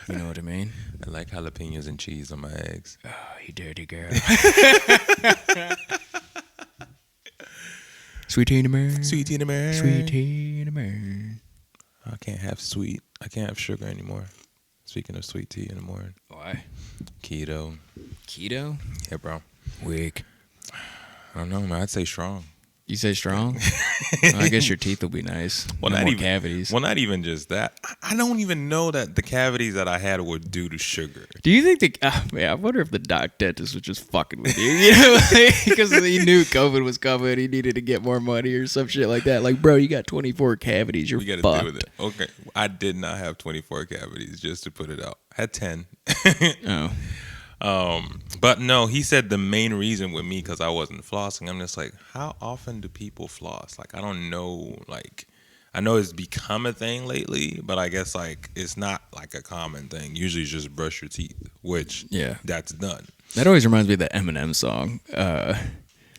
You know what I mean? I like jalapenos and cheese on my eggs. Oh, you dirty girl. Sweet tea in the morning. Sweet tea in the morning. Sweet tea in the morning. I can't have sweet. I can't have sugar anymore. Speaking of sweet tea in the morning. Why? Keto. Keto? Yeah, bro. Weak. I don't know, man. I'd say strong. You say strong? Well, I guess your teeth will be nice. Well, no not more even cavities. Well, not even just that. I don't even know that the cavities that I had were due to sugar. Do you think I wonder if the dentist was just fucking with you, you know, because he knew COVID was coming, he needed to get more money or some shit like that. Like, bro, you got 24 cavities, you're We got to fucked. deal with it. Okay, I did not have 24 cavities, just to put it out. I had 10. Oh, But no, he said the main reason with me because I wasn't flossing. I'm just like, how often do people floss? Like, I don't know. Like, I know it's become a thing lately, but I guess like it's not like a common thing. Usually, it's just brush your teeth, which yeah. that's done. That always reminds me of the Eminem song.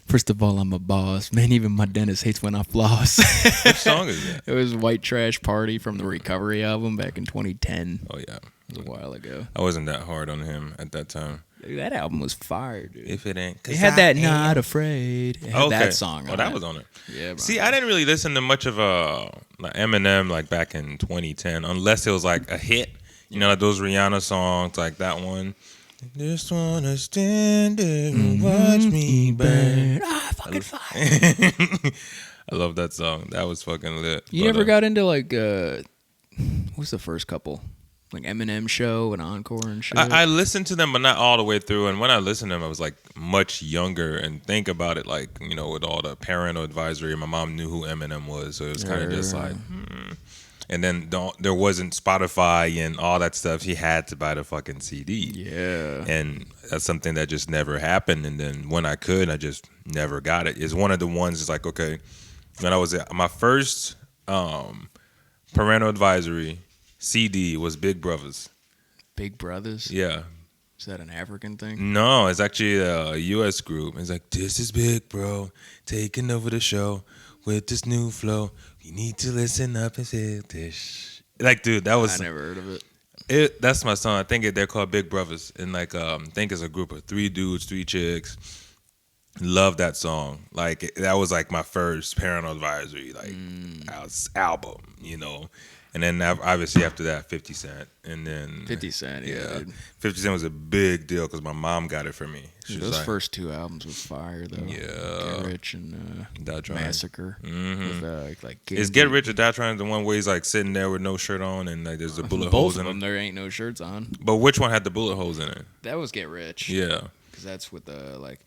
First of all, I'm a boss. Man, even my dentist hates when I floss. Which song is that? It was White Trash Party from the Recovery album back in 2010. Oh yeah, It was a while ago. I wasn't that hard on him at that time. Dude, that album was fire, dude. If it ain't, It had that Not Afraid. It had that song on that it. was on it. Yeah, bro. See, I didn't really listen to much of like Eminem like back in 2010, unless it was like a hit. You know, like those Rihanna songs, like that one. Just wanna stand there and watch me burn. Ah, fucking fire. I love that song. That was fucking lit. You never got into like what's the first couple? Like Eminem Show and Encore and shit. I listened to them, but not all the way through. And when I listened to them, I was like much younger. And think about it, like, you know, with all the parental advisory, my mom knew who Eminem was, so it was kind of just like. And then there wasn't Spotify and all that stuff. He had to buy the fucking CD. Yeah. And that's something that just never happened. And then when I could, I just never got it. It's one of the ones that's like, okay, when I was at my first parental advisory CD was Big Brothers. Big Brothers? Yeah. Is that an African thing? No, it's actually a U.S. group. It's like, this is Big Bro, taking over the show with this new flow. You need to listen up and say this. Like, dude, that was... I never heard of it. That's my song. I think they're called Big Brothers. And, like, I think it's a group of 3 dudes, 3 chicks. Love that song. Like, that was, like, my first parental advisory, like, album, you know. And then obviously after that, 50 Cent. And then 50 Cent, yeah. Dude. 50 Cent was a big deal because my mom got it for me. Dude, those like, first 2 albums was fire, though. Yeah. Get Rich and Massacre. Mm-hmm. With, like, Is Get Rich or Die Trying the one where he's like sitting there with no shirt on and like there's the bullet holes in them. him? There ain't no shirts on. But which one had the bullet holes in it? That was Get Rich. Yeah. Because that's with the like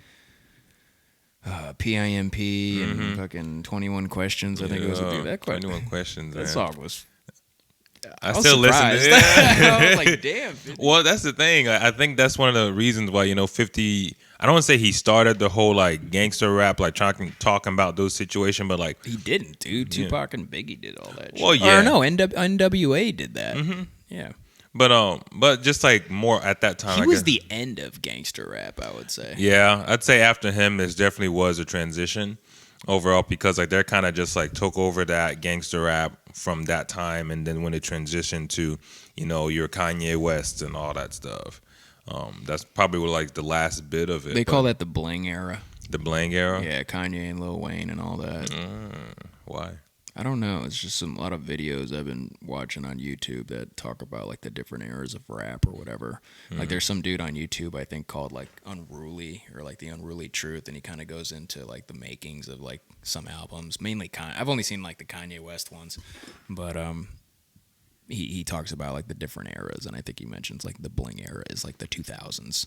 PIMP and fucking 21 Questions. I think it was a dude. That 21 Questions. That song was. I still listen to it. I was like, damn. 50. Well, that's the thing. I think that's one of the reasons why, 50, I don't want to say he started the whole like gangster rap, like talking about those situations, but like. He didn't, dude. Tupac and Biggie did all that shit. Well, yeah. Or no, NWA did that. Mm-hmm. Yeah. But just like more at that time. He was the end of gangster rap, I would say. Yeah, I'd say after him, there definitely was a transition overall because like they're kind of just like took over that gangster rap from that time, and then when it transitioned to your Kanye West and all that stuff, that's probably like the last bit of it. They call that the bling era. The bling era. Yeah, Kanye and Lil Wayne and all that. Why? I don't know. It's just a lot of videos I've been watching on YouTube that talk about like the different eras of rap or whatever. Like there's some dude on YouTube I think called like Unruly or like the Unruly Truth, and he kind of goes into like the makings of like some albums, mainly I've only seen like the Kanye West ones, but he talks about like the different eras, and I think he mentions like the bling era is like the 2000s.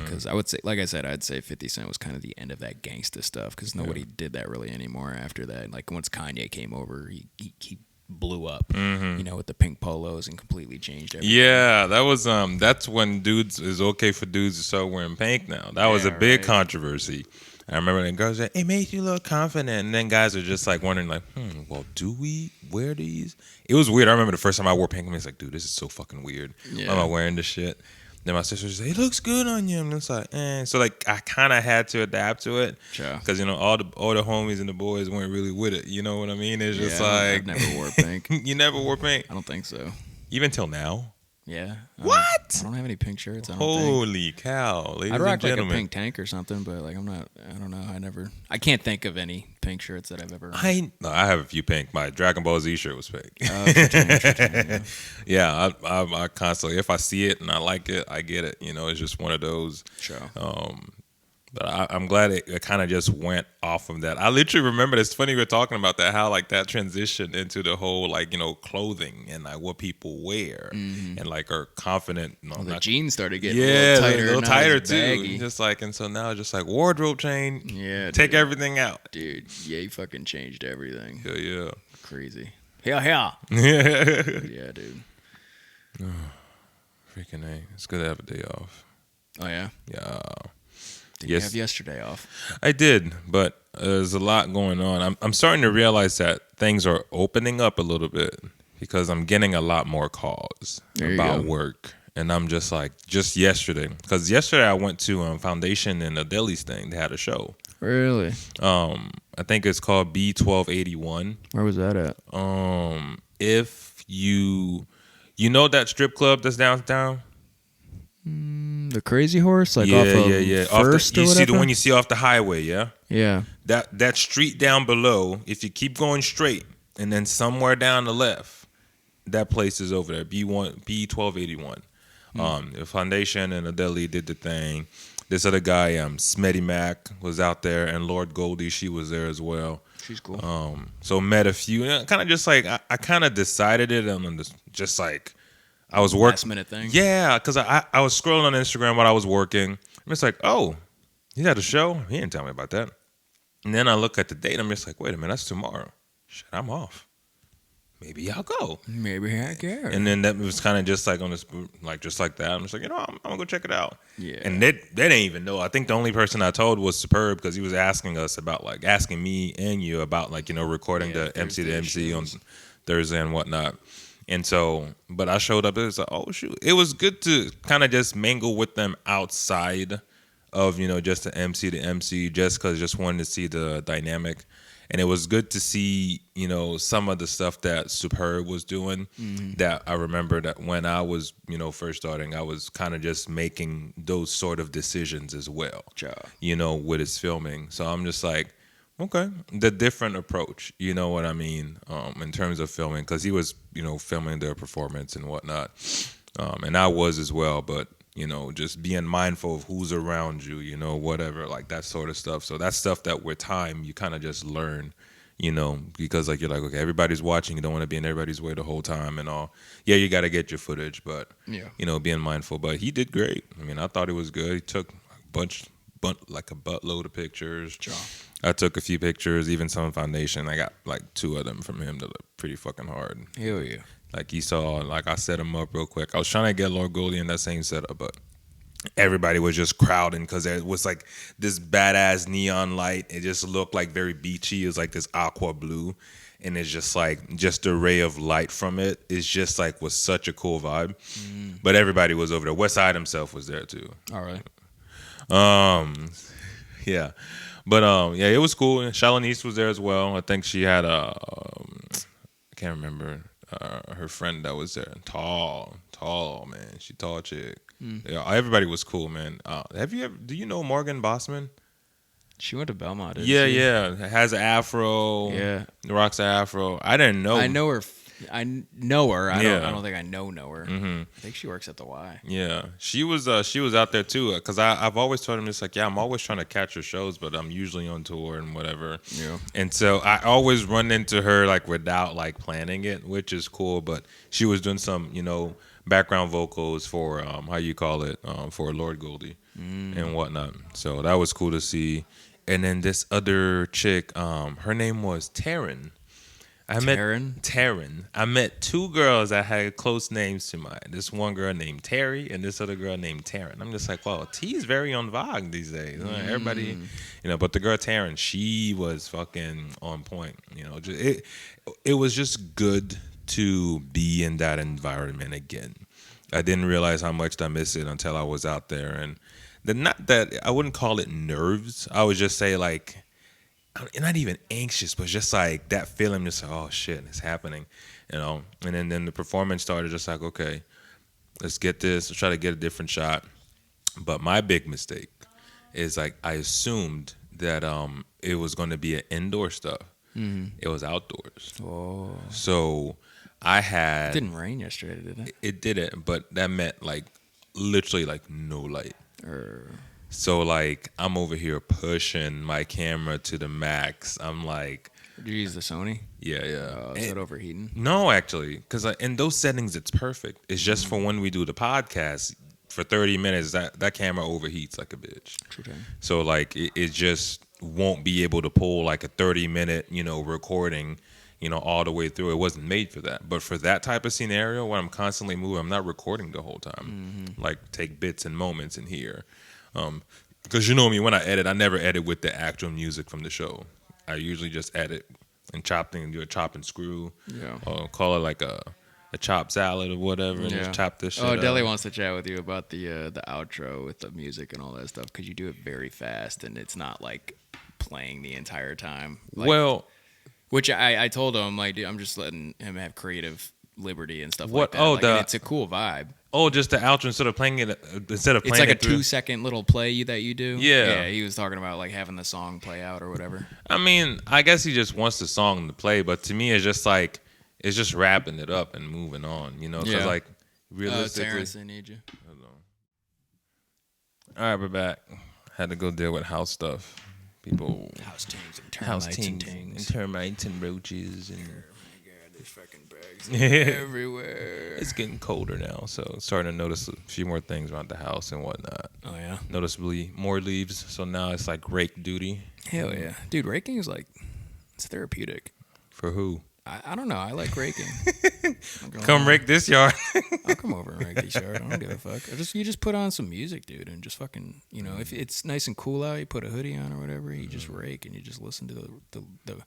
Because I would say, like I said, I'd say 50 Cent was kind of the end of that gangsta stuff because nobody did that really anymore after that. Like once Kanye came over, he blew up, with the pink polos and completely changed everything. Yeah, that was that's when dudes is okay for dudes to start wearing pink now. That was a big controversy. I remember the girls said, it makes you look confident. And then guys are just like wondering like, well, do we wear these? It was weird. I remember the first time I wore pink, I was like, dude, this is so fucking weird. Yeah. Why am I wearing this shit? Then my sister would say, it looks good on you. And it's like, So like I kind of had to adapt to it. Sure. Because, all the homies and the boys weren't really with it. You know what I mean? It's just like. I've never wore pink. You never wore pink? I don't think so. Even till now? Yeah. What? I don't have any pink shirts. I don't Holy cow, ladies I'd rock and gentlemen. like a pink tank or something, but like I don't know. I can't think of any pink shirts that I've ever. I have a few pink. My Dragon Ball Z shirt was pink. True, Yeah, I constantly, if I see it and I like it, I get it. It's just one of those. Sure. But I'm glad it kind of just went off of that. I literally remember, it's funny we're talking about that, how like that transitioned into the whole like, clothing and like what people wear and like are confident. The jeans started getting a a little tighter too. Baggy. Just like, and so now just like wardrobe change. Yeah. Take everything out. Dude, yeah, you fucking changed everything. Yeah. Crazy. Yeah. Yeah, dude. Freaking A. It's good to have a day off. Oh, yeah? Yeah. Did you have yesterday off? I did, but there's a lot going on. I'm starting to realize that things are opening up a little bit because I'm getting a lot more calls about work. And I'm just like, just yesterday, because yesterday I went to Foundation and Adeli's thing. They had a show. Really? I think it's called B1281. Where was that at? If you know that strip club that's downtown? The Crazy Horse, like off of First, you see the one you see off the highway, yeah. Yeah. That street down below. If you keep going straight, and then somewhere down the left, that place is over there. B1281. The Foundation and Adeli did the thing. This other guy, Smetty Mac, was out there, and Lord Goldie, she was there as well. She's cool. So met a few, kind of just like I kind of decided it on just like. I was working. Last minute thing. Yeah, because I was scrolling on Instagram while I was working. I'm just like, oh, he had a show? He didn't tell me about that. And then I look at the date. I'm just like, wait a minute, that's tomorrow. Shit, I'm off. Maybe I'll go. Maybe I care. And then that was kind of just like on this, like just like that. I'm just like, I'm gonna go check it out. Yeah. And they didn't even know. I think the only person I told was Superb, because he was asking me and you about like recording the MC to MC on Thursday and whatnot. And so, but I showed up. It was like, oh shoot! It was good to kind of just mingle with them outside of just the MC to MC, just because just wanted to see the dynamic. And it was good to see some of the stuff that Superb was doing. That I remember that when I was first starting, I was kind of just making those sort of decisions as well. Sure. With his filming. So I'm just like, okay, the different approach, you know what I mean, in terms of filming, because he was, filming their performance and whatnot, and I was as well, but, just being mindful of who's around you, whatever, like that sort of stuff. So that's stuff that with time, you kind of just learn, because like you're like, okay, everybody's watching, you don't want to be in everybody's way the whole time and all. Yeah, you got to get your footage, but, being mindful. But he did great. I mean, I thought it was good. He took a buttload of pictures. Sure. I took a few pictures, even some Foundation. I got like 2 of them from him that look pretty fucking hard. Hell yeah. Like he saw, like I set him up real quick. I was trying to get Lord Goldie in that same setup, but everybody was just crowding because there was like this badass neon light. It just looked like very beachy. It was like this aqua blue. And it's just like, just the ray of light from it is just like, was such a cool vibe. But everybody was over there. Westside himself was there too. All right. Yeah. But yeah, it was cool. Shalanice was there as well. I think she had I can't remember her friend that was there. Tall man. She tall chick. Yeah, everybody was cool, man. Do you know Morgan Bossman? She went to Belmont. Yeah. Has an afro. Yeah. Rocks an afro. I didn't know. I know her. I don't think I know her. Mm-hmm. I think she works at the Y. Yeah, she was out there too. Because I've always told him, it's like, yeah, I'm always trying to catch her shows, but I'm usually on tour and whatever. Yeah. And so I always run into her like without like planning it, which is cool. But she was doing some background vocals for for Lord Goldie and whatnot. So that was cool to see. And then this other chick, her name was Taryn. I met Taryn. I met 2 girls that had close names to mine. This one girl named Terry and this other girl named Taryn. I'm just like, wow, T is very on vogue these days. Everybody, but the girl Taryn, she was fucking on point. It was just good to be in that environment again. I didn't realize how much I missed it until I was out there. And not that I wouldn't call it nerves. I would just say like, not even anxious, but just like that feeling, just like, oh shit, it's happening, And then the performance started, just like, okay, let's get this. Let's try to get a different shot. But my big mistake is like I assumed that it was going to be an indoor stuff. It was outdoors. Oh, So I had it didn't rain yesterday, did it? it didn't, but that meant like literally like no light. Or So like I'm over here pushing my camera to the max. I'm like, did you use the Sony? yeah. Is it overheating? No, actually, because in those settings it's perfect. It's just for when we do the podcast for 30 minutes that camera overheats like a bitch. True time. So like it just won't be able to pull like a 30-minute recording all the way through. It wasn't made for that. But for that type of scenario where I'm constantly moving, I'm not recording the whole time. Like take bits and moments in here. Because you know me, when I edit, I never edit with the actual music from the show. I usually just edit and do a chop and screw. Yeah. Or call it like a chopped salad or whatever, and just chop this shit up. Deli wants to chat with you about the outro with the music and all that stuff because you do it very fast and it's not like playing the entire time. Like, which I told him, like, dude, I'm just letting him have creative liberty and stuff like that. Oh, like, and it's a cool vibe. Oh, just the outro instead of playing it. It's like a 2-second little play that you do. Yeah, he was talking about like having the song play out or whatever. I mean, I guess he just wants the song to play, but to me, it's just like it's just wrapping it up and moving on. Because like realistically, Terrence, I need you. All right, we're back. Had to go deal with house stuff. People, house teams and termites and termites and roaches and. There's fucking bugs everywhere. It's getting colder now, so starting to notice a few more things around the house and whatnot. Oh yeah, noticeably more leaves. So now it's like rake duty. Hell yeah, dude! Raking is like it's therapeutic. For who? I don't know. I like raking. Come rake this yard. I'll come over and rake this yard. I don't give a fuck. You just put on some music, dude, and just fucking if it's nice and cool out, you put a hoodie on or whatever. You just rake and you just listen to the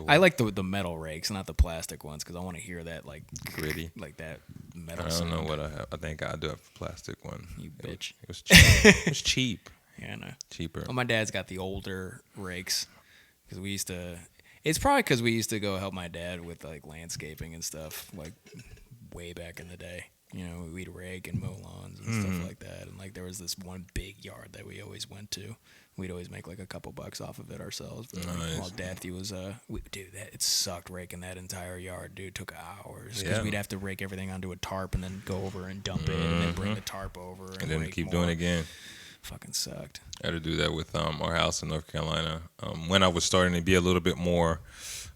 I like the metal rakes, not the plastic ones, because I want to hear that like gritty, like that metal. I don't sound. know what I have. I think I do have a plastic one. You bitch. It was cheap. It was cheap. Yeah, I know. Cheaper. Well, my dad's got the older rakes because we used to. It's probably because we used to go help my dad with like landscaping and stuff, like way back in the day. We'd rake and mow lawns and stuff like that. And like there was this one big yard that we always went to. We'd always make like a couple bucks off of it ourselves. But nice. While Daddy was, it sucked raking that entire yard, dude. It took hours because we'd have to rake everything onto a tarp and then go over and dump it and then bring the tarp over and then rake keep more. doing it again. Fucking sucked. I had to do that with our house in North Carolina when I was starting to be a little bit more.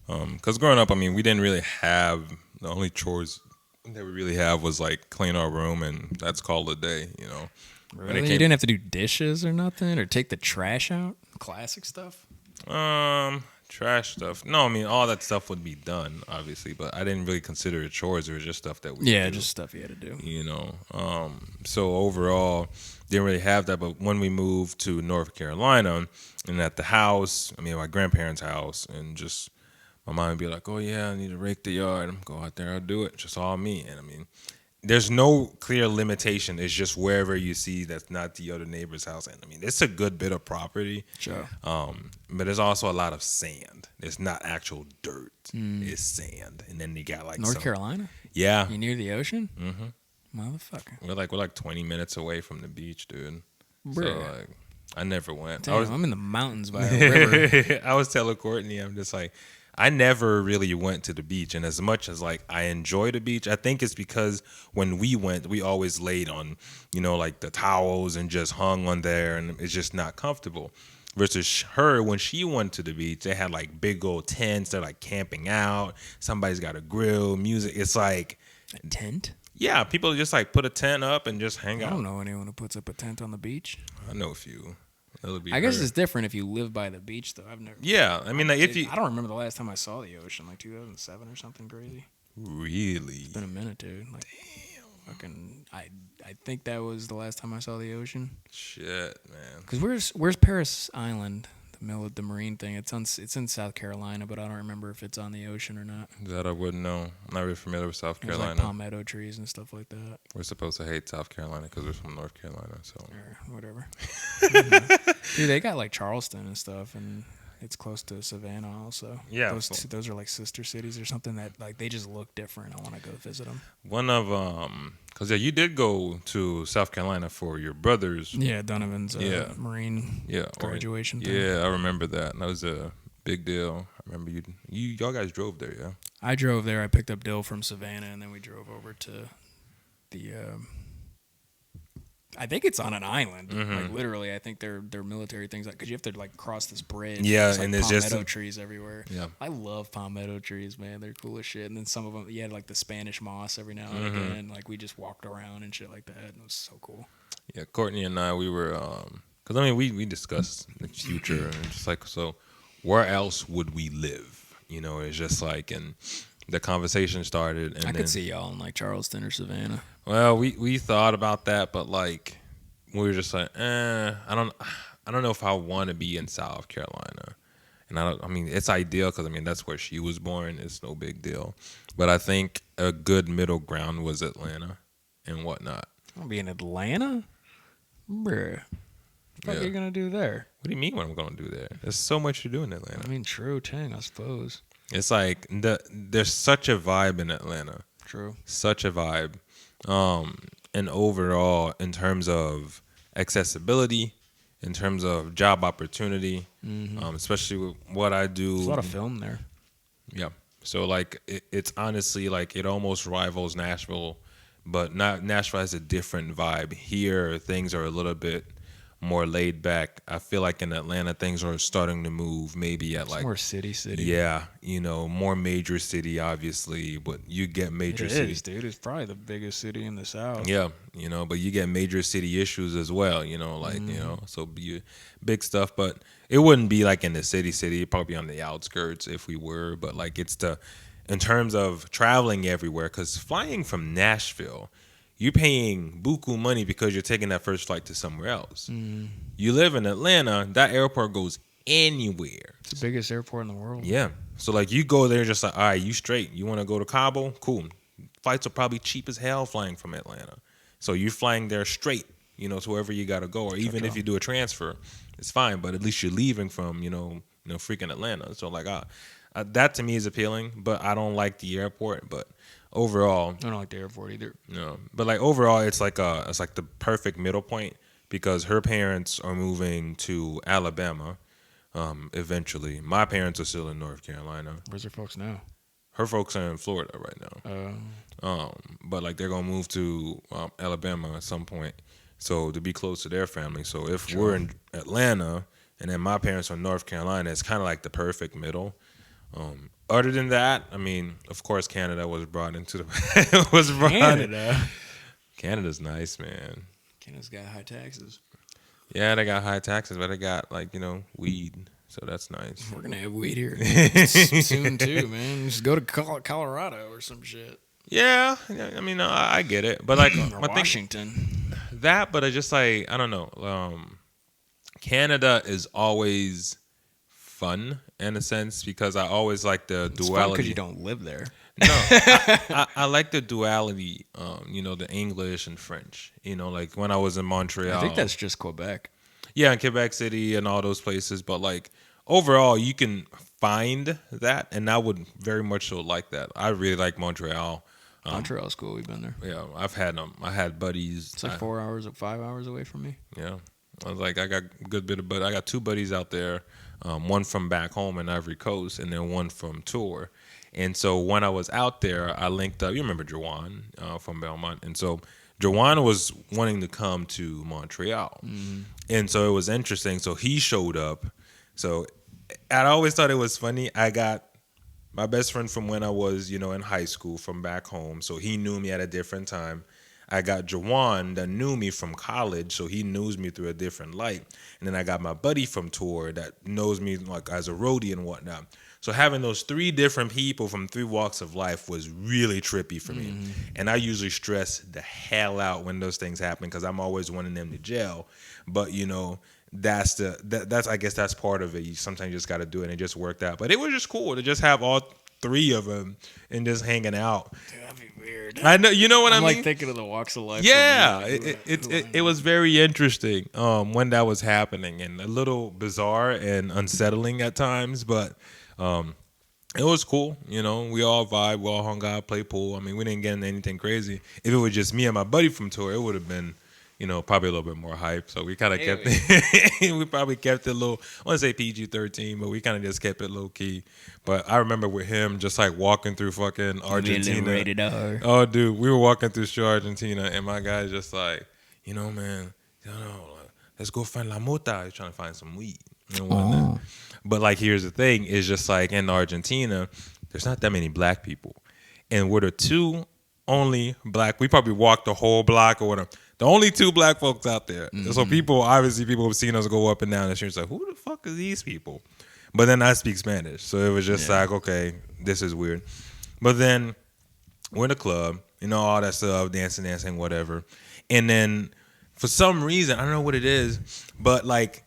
Because growing up, I mean, we didn't really have the only chores that we really have was like clean our room, and that's called a day. Really? You didn't have to do dishes or nothing, or take the trash out? Classic stuff. Trash stuff. No, I mean all that stuff would be done, obviously, but I didn't really consider it chores. It was just stuff that we could do, just stuff you had to do. So overall, didn't really have that. But when we moved to North Carolina, and at the house, I mean my grandparents' house, and just my mom would be like, "Oh yeah, I need to rake the yard." I'm go out there, I'll do it. Just all me, and I mean. There's no clear limitation. It's just wherever you see that's not the other neighbor's house. And I mean, it's a good bit of property. Sure. But there's also a lot of sand. It's not actual dirt. It's sand. And then you got like North Carolina? Yeah. You near the ocean? Mm-hmm. Motherfucker. We're like 20 minutes away from the beach, dude. Bruh. So like, I never went. Damn, I'm in the mountains by a river. I was telling Courtney, I'm just like, I never really went to the beach, and as much as like I enjoy the beach, I think it's because when we went, we always laid on, like the towels and just hung on there, and it's just not comfortable. Versus her, when she went to the beach, they had like big old tents. They're like camping out. Somebody's got a grill, music. It's like a tent. Yeah, people just like put a tent up and just hang out. I don't know anyone who puts up a tent on the beach. I know a few. I guess it's different if you live by the beach, though. I've never. Yeah, I mean, like if you. I don't remember the last time I saw the ocean, like 2007 or something crazy. Really? It's been a minute, dude. Like, damn. Fucking, I think that was the last time I saw the ocean. Shit, man. Because where's Paris Island? The marine thing. It's in South Carolina, but I don't remember if it's on the ocean or not. That I wouldn't know. I'm not really familiar with South Carolina. There's like palmetto trees and stuff like that. We're supposed to hate South Carolina because we're from North Carolina, so or whatever. Dude, they got like Charleston and stuff, and It's close to Savannah also. Yeah, Those are like sister cities or something that like they just look different. I want to go visit them. one of because you did go to South Carolina for your brother's. Yeah, Donovan's Marine graduation thing. Yeah, I remember that. That was a big deal. I remember y'all guys drove there, yeah? I drove there. I picked up Dill from Savannah, and then we drove over to the. I think it's on an island. Like literally, I think they're military things. Because you have to like cross this bridge. Yeah, there's, like, and there's palmetto trees everywhere. Yeah, I love palmetto trees, man. They're cool as shit. And then some of them, you had like the Spanish moss every now and again. Like we just walked around and shit like that, and it was so cool. Yeah, Courtney and I, we were because I mean we discussed the future and just like, so where else would we live? You know, it's just like, and the conversation started. And I could see y'all in like Charleston or Savannah. Well, we thought about that, but like we were just like, I don't know if I want to be in South Carolina. And I mean, it's ideal because I mean that's where she was born. It's no big deal, but I think a good middle ground was Atlanta and whatnot. I'll be in Atlanta, bruh. What are you gonna do there? What do you mean? What I'm gonna do there? There's so much to do in Atlanta. I mean, true thing, I suppose. It's like there's such a vibe in Atlanta. True. Such a vibe. And overall, in terms of accessibility, in terms of job opportunity, especially with what I do. There's a lot of film there. Yeah. So like it's honestly like it almost rivals Nashville, but Nashville has a different vibe. Here, things are a little bit more laid back. I feel like in Atlanta things are starting to move maybe at it's like more city. Yeah, you know, more major city obviously, but you get major city. It is, dude. It's probably the biggest city in the South. Yeah, you know, but you get major city issues as well, you know, like, you know, so big stuff, but it wouldn't be like in the city, it'd probably be on the outskirts if we were, but like in terms of traveling everywhere, because flying from Nashville, you're paying buku money because you're taking that first flight to somewhere else. You live in Atlanta, that airport goes anywhere. It's the biggest airport in the world. Yeah. So like you go there just like, all right, you straight. You want to go to Cabo? Cool. Flights are probably cheap as hell flying from Atlanta. So you're flying there straight, you know, to wherever you got to go. Or even if you do a transfer, it's fine. But at least you're leaving from, you know, freaking Atlanta. So like that to me is appealing, but I don't like the airport. But overall, I don't like the airport either. No, but like overall, it's like the perfect middle point because her parents are moving to Alabama eventually. My parents are still in North Carolina. Where's her folks now? Her folks are in Florida right now. But like they're gonna move to Alabama at some point, so to be close to their family. So if we're in Atlanta and then my parents are in North Carolina, it's kind of like the perfect middle. Other than that, I mean, of course, Canada was brought into the Canada. Canada's nice, man. Canada's got high taxes. Yeah, they got high taxes, but they got like weed, so that's nice. We're gonna have weed here soon too, man. Just go to Colorado or some shit. Yeah, I mean, I get it, but like Washington. But I just like I don't know. Canada is always fun in a sense because I always like the duality. Because you don't live there. No, I like the duality. The English and French. Like when I was in Montreal. I think that's just Quebec. Yeah, in Quebec City and all those places. But like overall, you can find that, and I would very much so like that. I really like Montreal. Montreal's cool. We've been there. Yeah, I had buddies. It's like 5 hours away from me. Yeah, I was like, I got a good bit of I got two buddies out there. One from back home in Ivory Coast, and then one from tour. And so when I was out there, I linked up. You remember Jawan from Belmont, and so Jawan was wanting to come to Montreal, and so it was interesting. So he showed up. So I always thought it was funny. I got my best friend from when I was, in high school from back home. So he knew me at a different time. I got Jawan that knew me from college, so he knows me through a different light. And then I got my buddy from tour that knows me like as a roadie and whatnot. So having those three different people from three walks of life was really trippy for me. And I usually stress the hell out when those things happen because I'm always wanting them to gel. But that's I guess that's part of it. Sometimes you just got to do it, and it just worked out. But it was just cool to just have all 3 of them and just hanging out. Dude, that'd be weird. I know, you know what I I'm mean? like thinking of the walks of life. Yeah, it was very interesting when that was happening, and a little bizarre and unsettling at times, but it was cool. You know, we all vibe, we all hung out, play pool. I mean, we didn't get into anything crazy. If it was just me and my buddy from tour, it would have been, you know, probably a little bit more hype. So we kind of kept it. We probably kept it a little. I want to say PG-13, but we kind of just kept it low key. But I remember with him just like walking through fucking Argentina. Rated R. Oh, dude, we were walking through Argentina, and my guy's just like, you know, man, let's go find La Mota. He's trying to find some weed. And whatnot. But like, here's the thing: is just like in Argentina, there's not that many black people, and we're the 2 only black. We probably walked the whole block or whatever. The only 2 black folks out there. Mm-hmm. So people have seen us go up and down the street. It's like, who the fuck are these people? But then I speak Spanish, so it was just like, okay, this is weird. But then we're in the club, you know, all that stuff, dancing, whatever. And then for some reason, I don't know what it is, but like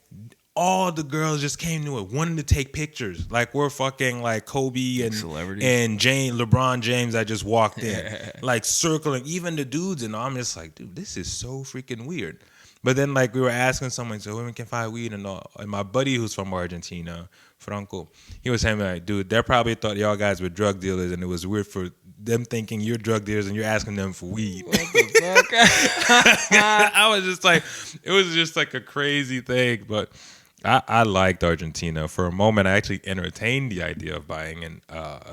all the girls just came to it, wanting to take pictures. Like we're fucking like Kobe and LeBron James that just walked in, like circling, even the dudes. And I'm just like, dude, this is so freaking weird. But then like we were asking someone, so women can find weed and all. And my buddy who's from Argentina, Franco, he was saying like, dude, they probably thought y'all guys were drug dealers, and it was weird for them thinking you're drug dealers and you're asking them for weed. What the fuck? I was just like, it was just like a crazy thing, but I liked Argentina. For a moment, I actually entertained the idea of buying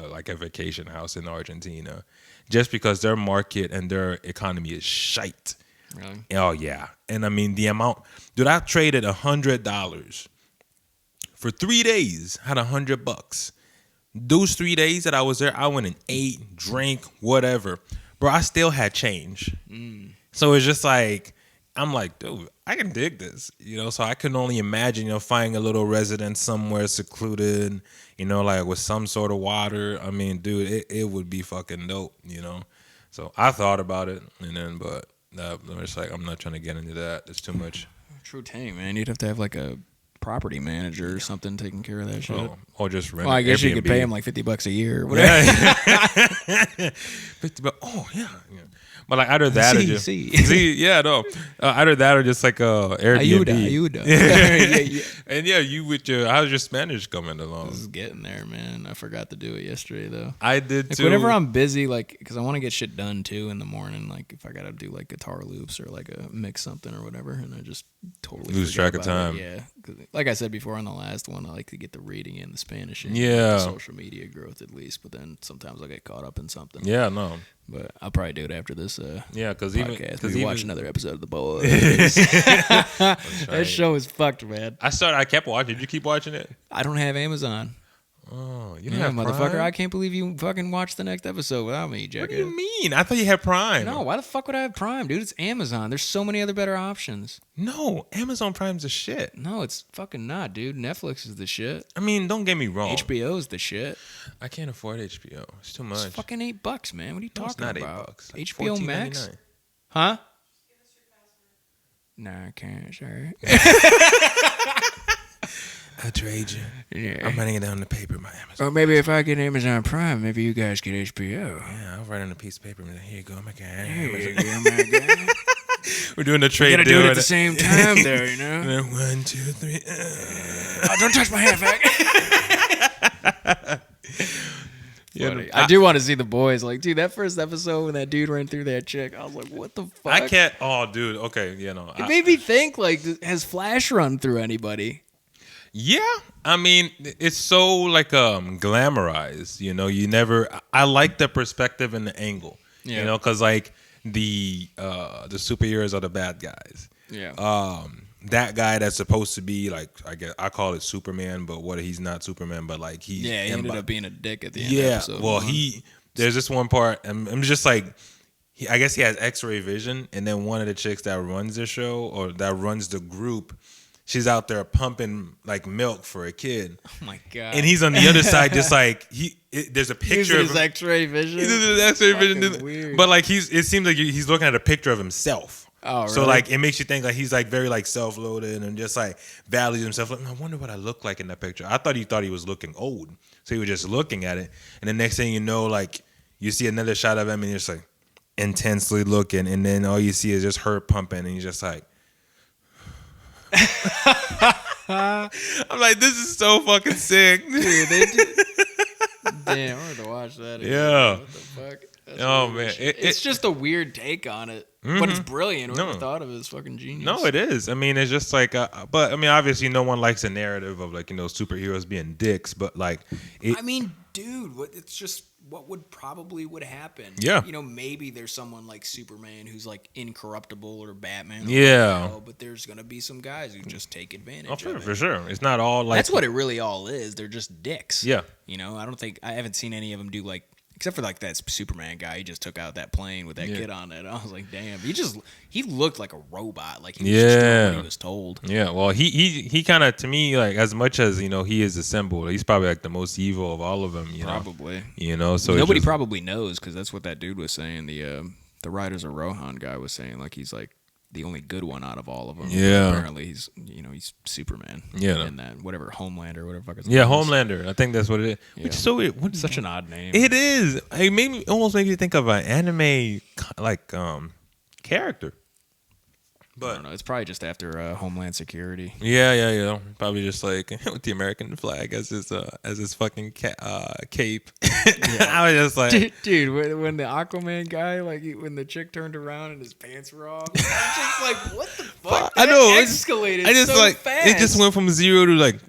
like a vacation house in Argentina, just because their market and their economy is shite. Really? Oh yeah, and I mean the amount, dude. I traded $100 for 3 days. Had $100. Those 3 days that I was there, I went and ate, drank, whatever, bro. I still had change. So it's just like, I'm like, dude, I can dig this, you know. So I can only imagine, you know, finding a little residence somewhere secluded, you know, like with some sort of water. I mean, dude, it would be fucking dope, you know. So I thought about it, and then, but I'm just like, I'm not trying to get into that. It's too much. True tank, man. You'd have to have like a property manager or something taking care of that shit. Or just rent. Well, I guess Airbnb. you could pay him like $50 a year or whatever. Yeah. $50. Oh yeah. But like either that or just either that or just like Airbnb. Ayuda. And yeah, you with your, how's your Spanish coming along? This is getting there, man. I forgot to do it yesterday though. I did like, too. Whenever I'm busy, like, because I want to get shit done too in the morning. Like if I gotta do like guitar loops or like a mix something or whatever, and I just totally lose track of time. Yeah, because like I said before on the last one, I like to get the reading in, the Spanish, and the social media growth at least. But then sometimes I get caught up in something. Yeah, no. But I'll probably do it after this. Because even watch another episode of The Boys. That show is fucked, man. I kept watching. Did you keep watching it? I don't have Amazon. Oh, you don't have motherfucker! Prime? I can't believe you fucking watched the next episode without me, Jack. What do you mean? I thought you had Prime. No, why the fuck would I have Prime, dude? It's Amazon. There's so many other better options. No, Amazon Prime's the shit. No, it's fucking not, dude. Netflix is the shit. I mean, don't get me wrong. HBO's the shit. I can't afford HBO. It's too much. It's fucking $8, man. What are you talking about? It's not $8. Like HBO Max? Huh? Nah, I can't. Sorry. I'll trade you. Yeah. I'm writing it down on the paper, my Amazon. Or maybe if I get Amazon Prime, maybe you guys get HBO. Yeah, I'll write on a piece of paper. Here you go, my guy. Here you go, my guy. We're doing the trade. You gotta do it at the same time, there, you know. 1, 2, 3. Oh, don't touch my hair, fag. Yeah, I do want to see The Boys. Like, dude, that first episode when that dude ran through that chick, I was like, what the fuck? I can't. Oh, dude. Okay, It made me think, like, has Flash run through anybody? Yeah, I mean, it's so like glamorized, you know. I like the perspective and the angle, you know, because like the superheroes are the bad guys. Yeah. That guy that's supposed to be like, I call it Superman, but he's not Superman, but like he ended up being a dick at the end of the episode. Well, there's this one part, I'm just like, I guess he has X-ray vision, and then one of the chicks that runs the show or that runs the group, she's out there pumping like milk for a kid. Oh my god! And he's on the other side, just like there's a picture of his X-ray vision. He's his X-ray vision. Weird. But like it seems like he's looking at a picture of himself. Oh, really? So like it makes you think like he's like very like self-loaded and just like values himself. Like, I wonder what I look like in that picture. I thought he was looking old. So he was just looking at it, and the next thing you know, like you see another shot of him, and you're just like intensely looking, and then all you see is just her pumping, and you're just like. I'm like, this is so fucking sick. Dude, they did. Damn, I'm gonna watch that again. Yeah. What the fuck? That's Oh, weird man. shit. It's just a weird take on it. But it's brilliant. Whoever thought of it is fucking genius. No, it is. I mean, it's just like, but I mean, obviously, no one likes a narrative of like, superheroes being dicks, but like, I mean, dude, it's just what would happen. Yeah. Maybe there's someone like Superman who's like incorruptible or Batman. But there's gonna be some guys who just take advantage. of it. For sure. It's not all like that's what it really all is. They're just dicks. Yeah. I haven't seen any of them do like. Except for like that Superman guy, he just took out that plane with that kid on it. I was like, damn, he looked like a robot, like he was just doing what he was told. Yeah, well, he kind of, to me, like as much as he is a symbol, he's probably like the most evil of all of them. Probably. So nobody probably knows because that's what that dude was saying. The Riders of Rohan guy was saying like he's like the only good one out of all of them. Yeah. But apparently he's he's Superman. Yeah. And that whatever Homelander, whatever fuck. Homelander. I think that's what it is. Yeah. Which is so weird. It's such an odd name. It is. It almost made me think of an anime like character. But I don't know. It's probably just after Homeland Security. Yeah. Probably just like with the American flag as his fucking cape. I was just like, dude, when the Aquaman guy, like when the chick turned around and his pants were off, I'm just like, what the fuck? I know. It escalated. I just so like fast. it just went from 0 to like.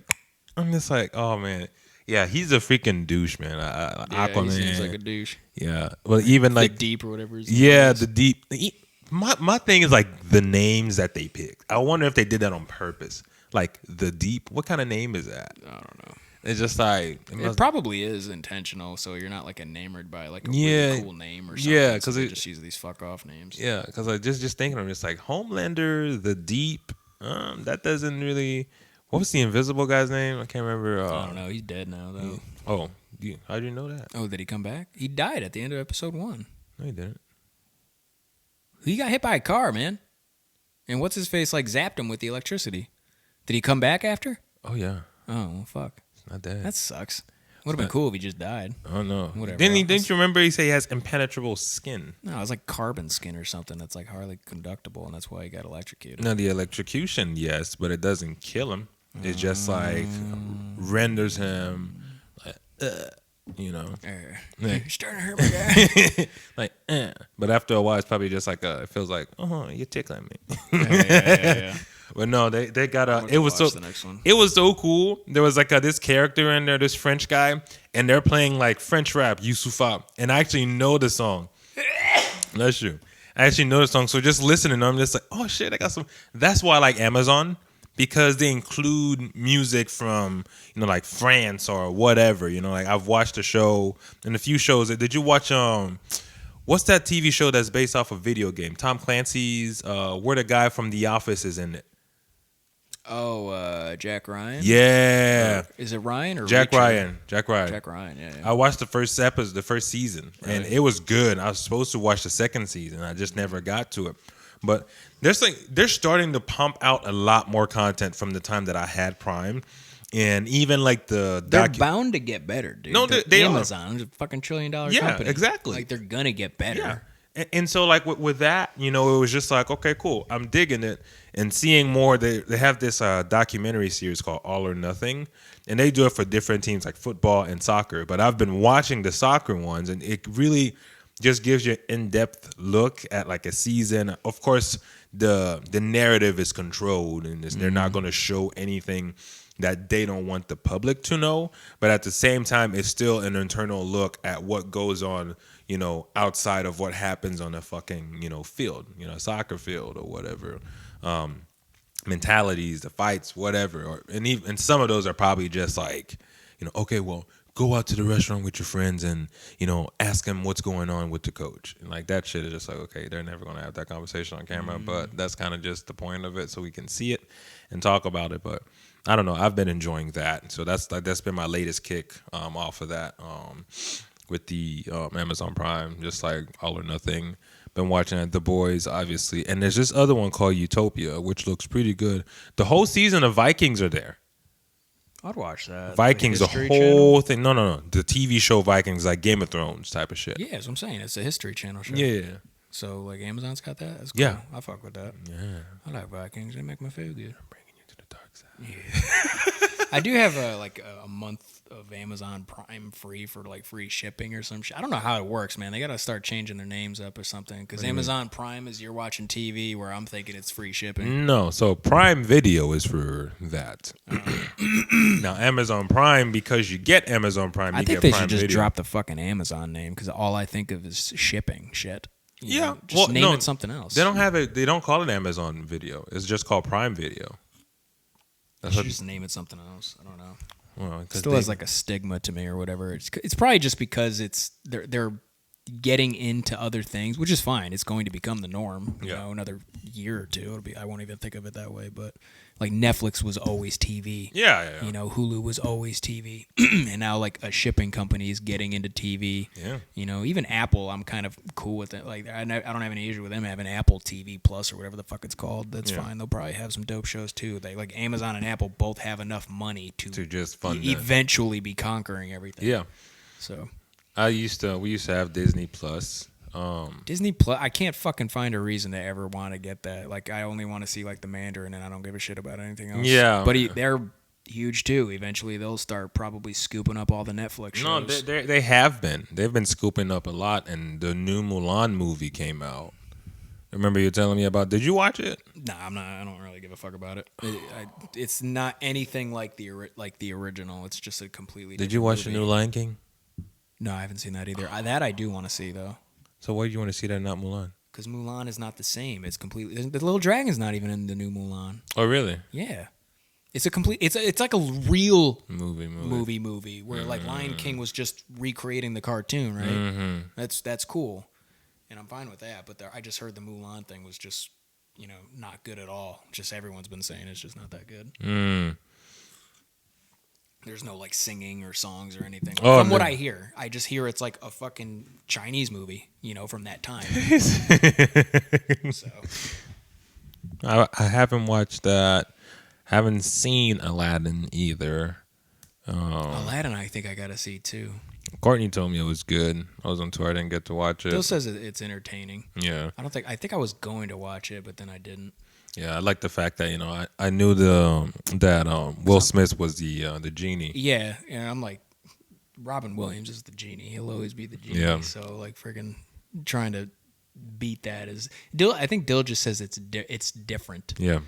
I'm just like, oh man. Yeah, he's a freaking douche, man. Aquaman he seems like a douche. Yeah, well, even like the Deep or whatever. The Deep. My thing is like the names that they picked. I wonder if they did that on purpose. Like the Deep. What kind of name is that? I don't know. It's just like it probably is intentional, so you're not like enamored by like a really cool name or something. Yeah, because they just use these fuck off names. Yeah, because I just thinking, I'm just like Homelander, the Deep. That doesn't really. What was the invisible guy's name? I can't remember. I don't know. He's dead now though. Oh, how do you know that? Oh, did he come back? He died at the end of episode 1. No, he didn't. He got hit by a car, man. And what's his face like zapped him with the electricity. Did he come back after? Oh yeah. Oh well, fuck. It's not dead. That sucks. Would have been cool if he just died. Oh no. Whatever. Didn't you remember he said he has impenetrable skin? No, it's like carbon skin or something that's like hardly conductible, and that's why he got electrocuted. No, the electrocution, yes, but it doesn't kill him. It just like renders him like, You're starting to hurt my guy. like, But after a while, it's probably just like it feels like, you're tickling me. Yeah. But no, they got it was so the next one. It was so cool. There was like this character in there, this French guy, and they're playing like French rap, Youssoufa, and I actually know the song. That's true. I actually know the song, so just listening, I'm just like, oh shit, I got some. That's why I like Amazon. Because they include music from, like France or whatever. Like I've watched a show and a few shows. Did you watch what's that TV show that's based off a video game? Tom Clancy's where the guy from The Office is in it. Oh, Jack Ryan? Yeah. Is it Ryan or Jack Richard? Ryan? Jack Ryan. Jack Ryan, yeah. I watched the first episode, the first season, Really? and it was good. I was supposed to watch the second season. I just never got to it. But they're starting to pump out a lot more content from the time that I had Prime, and even like they're bound to get better, dude. No, they Amazon is a fucking $1 trillion company. Yeah, exactly. Like they're gonna get better. Yeah. And so like with that, it was just like, okay, cool. I'm digging it and seeing more. They have this documentary series called All or Nothing, and they do it for different teams like football and soccer. But I've been watching the soccer ones, and it really just gives you an in-depth look at like a season. Of course, the narrative is controlled, and they're not going to show anything that they don't want the public to know. But at the same time, it's still an internal look at what goes on, outside of what happens on a fucking, field, soccer field or whatever. Mentalities, the fights, whatever. And some of those are probably just like, okay, well, go out to the restaurant with your friends and, ask them what's going on with the coach. And like that shit is just like, okay, they're never going to have that conversation on camera, but that's kind of just the point of it, so we can see it and talk about it. But I don't know. I've been enjoying that. So that's been my latest kick off of that with the Amazon Prime, just like All or Nothing. Been watching it, The Boys, obviously. And there's this other one called Utopia, which looks pretty good. The whole season of Vikings are there. I'd watch that. Vikings, the History whole Channel? thing. No. The TV show Vikings, like Game of Thrones type of shit. Yeah, that's what I'm saying. It's a History Channel show. Yeah. So like Amazon's got that. That's cool. Yeah. I fuck with that. Yeah. I like Vikings. They make me feel good. I'm bringing you to the dark side. Yeah. I do have a month of Amazon Prime free for like free shipping or some shit. I don't know how it works, man. They got to start changing their names up or something. Because Amazon Prime is you're watching TV, where I'm thinking it's free shipping. No, so Prime Video is for that. Now Amazon Prime, because you get Amazon Prime, you I think get they Prime should just Video. drop the fucking Amazon name, because all I think of is shipping shit. You Yeah, know, just name it something else. They don't have it. They don't call it Amazon Video. It's just called Prime Video. They should just name it something else. I don't know. Well, It still has like a stigma to me or whatever. It's probably just because they're getting into other things, which is fine. It's going to become the norm. You know, another year or two, I won't even think of it that way. But like Netflix was always TV. Yeah. You know, Hulu was always TV, and now like a shipping company is getting into TV. Yeah. You know, even Apple, I'm kind of cool with it. Like I don't have any issue with them having Apple TV Plus or whatever the fuck it's called. That's fine. They'll probably have some dope shows too. They like Amazon and Apple both have enough money to just fund that. eventually be conquering everything. Yeah. So We used to have Disney Plus. Disney Plus, I can't fucking find a reason to ever want to get that. Like I only want to see like the Mandarin, and I don't give a shit about anything else. Yeah. But they're huge too. Eventually they'll start probably scooping up all the Netflix shows. No, they have been. They've been scooping up a lot, and the new Mulan movie came out. Remember you telling me about? Did you watch it? Nah, I'm not. I don't really give a fuck about it. It's not anything like the original. It's just a completely. Did you watch the new Lion King? No, I haven't seen that either. That I do want to see though. So why do you want to see that, not Mulan? Because Mulan is not the same. It's completely. The little dragon's not even in the new Mulan. Oh, really? Yeah, it's a complete. It's like a real movie where like Lion King was just recreating the cartoon, right? Mm-hmm. That's cool, and I'm fine with that. But I just heard the Mulan thing was just not good at all. Just everyone's been saying it's just not that good. There's no like singing or songs or anything. From what I hear, I just hear it's like a fucking Chinese movie, from that time. So I haven't watched that. Haven't seen Aladdin either. Aladdin, I think I gotta see too. Courtney told me it was good. I was on tour. I didn't get to watch it. Still says it's entertaining. Yeah. I think I was going to watch it, but then I didn't. Yeah, I like the fact that I knew that Will Smith was the genie. Yeah, and I'm like, Robin Williams is the genie. He'll always be the genie. Yeah. So like, freaking trying to beat that is Dill. I think Dill just says it's different. Yeah.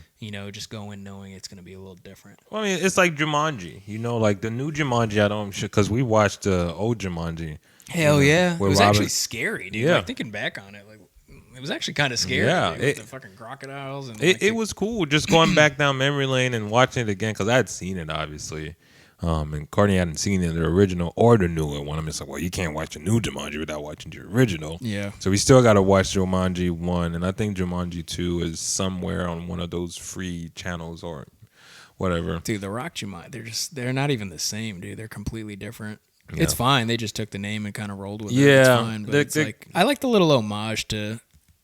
Just go in knowing it's gonna be a little different. Well, I mean, it's like Jumanji. Like the new Jumanji. I don't because we watched the old Jumanji. Hell yeah, it was Robin, actually scary, dude. Yeah. Like thinking back on it, like. It was actually kind of scary. Yeah, with the fucking crocodiles. And it was cool just going back down memory lane and watching it again because I had seen it obviously, and Courtney hadn't seen it, the original or the newer one. I'm just like, well, you can't watch the new Jumanji without watching the original. Yeah. So we still got to watch Jumanji 1, and I think Jumanji 2 is somewhere on one of those free channels or whatever. Dude, the Rock Jumanji, they're not even the same, dude. They're completely different. Yeah. It's fine. They just took the name and kind of rolled with it. Yeah, It's fine. But it's like I like the little homage to